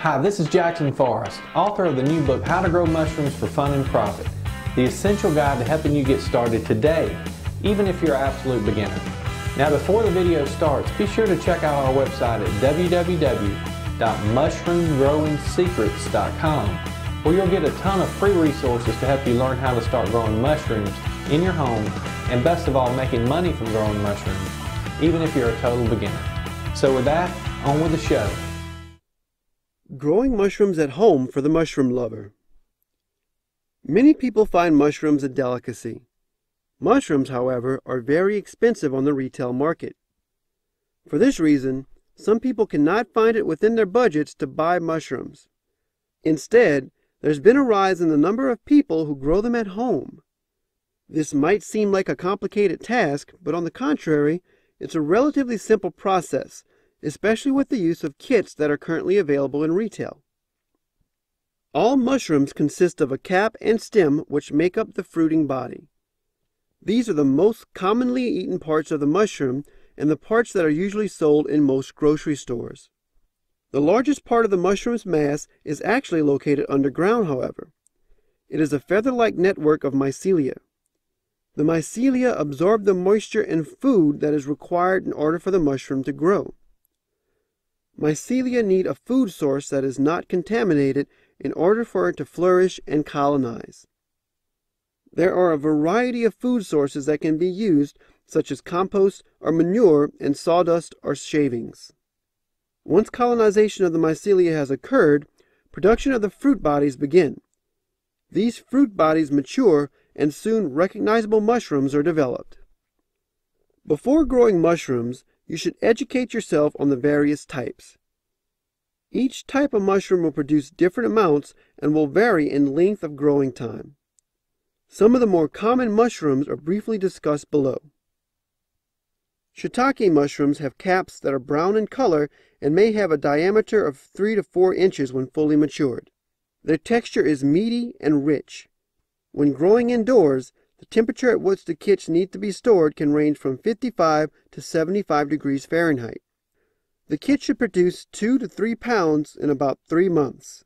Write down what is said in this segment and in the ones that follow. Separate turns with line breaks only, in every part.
Hi, this is Jackson Forrest, author of the new book, How to Grow Mushrooms for Fun and Profit, the essential guide to helping you get started today, even if you're an absolute beginner. Now, before the video starts, be sure to check out our website at www.mushroomgrowingsecrets.com, where you'll get a ton of free resources to help you learn how to start growing mushrooms in your home, and best of all, making money from growing mushrooms, even if you're a total beginner. So with that, on with the show.
Growing mushrooms at home for the mushroom lover. Many people find mushrooms a delicacy. Mushrooms, however, are very expensive on the retail market. For this reason, some people cannot find it within their budgets to buy mushrooms. Instead, there's been a rise in the number of people who grow them at home. This might seem like a complicated task, but on the contrary, it's a relatively simple process, especially with the use of kits that are currently available in retail. All mushrooms consist of a cap and stem which make up the fruiting body. These are the most commonly eaten parts of the mushroom and the parts that are usually sold in most grocery stores. The largest part of the mushroom's mass is actually located underground, however. It is a feather-like network of mycelia. The mycelia absorb the moisture and food that is required in order for the mushroom to grow. Mycelia need a food source that is not contaminated in order for it to flourish and colonize. There are a variety of food sources that can be used, such as compost or manure and sawdust or shavings. Once colonization of the mycelia has occurred, production of the fruit bodies begin. These fruit bodies mature and soon recognizable mushrooms are developed. Before growing mushrooms, you should educate yourself on the various types. Each type of mushroom will produce different amounts and will vary in length of growing time. Some of the more common mushrooms are briefly discussed below. Shiitake mushrooms have caps that are brown in color and may have a diameter of 3 to 4 inches when fully matured. Their texture is meaty and rich. When growing indoors, the temperature at which the kits need to be stored can range from 55 to 75 degrees Fahrenheit. The kit should produce 2 to 3 pounds in about 3 months.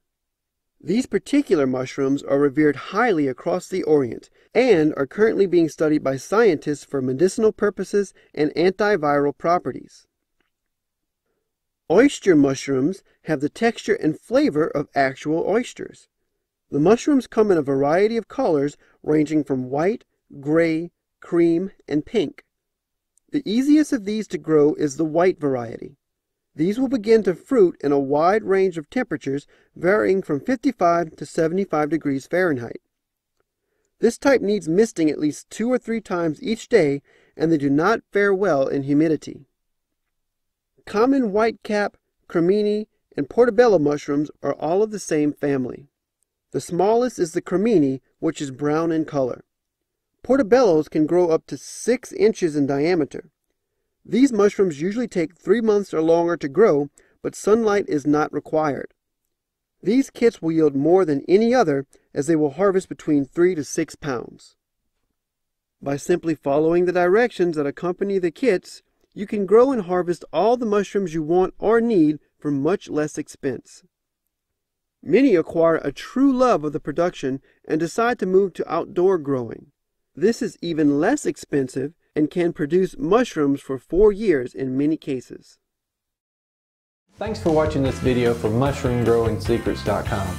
These particular mushrooms are revered highly across the Orient and are currently being studied by scientists for medicinal purposes and antiviral properties. Oyster mushrooms have the texture and flavor of actual oysters. The mushrooms come in a variety of colors ranging from white, gray, cream, and pink. The easiest of these to grow is the white variety. These will begin to fruit in a wide range of temperatures varying from 55 to 75 degrees Fahrenheit. This type needs misting at least 2 or 3 times each day, and they do not fare well in humidity. Common whitecap, cremini, and portobello mushrooms are all of the same family. The smallest is the cremini, which is brown in color. Portobellos can grow up to 6 inches in diameter. These mushrooms usually take 3 months or longer to grow, but sunlight is not required. These kits will yield more than any other, as they will harvest between 3 to 6 pounds. By simply following the directions that accompany the kits, you can grow and harvest all the mushrooms you want or need for much less expense. Many acquire a true love of the production and decide to move to outdoor growing. This is even less expensive and can produce mushrooms for 4 years in many cases.
Thanks for watching this video from MushroomGrowingSecrets.com.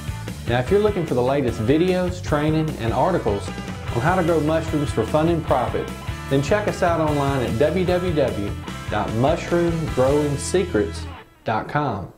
Now, if you're looking for the latest videos, training, and articles on how to grow mushrooms for fun and profit, then check us out online at www.mushroomgrowingsecrets.com.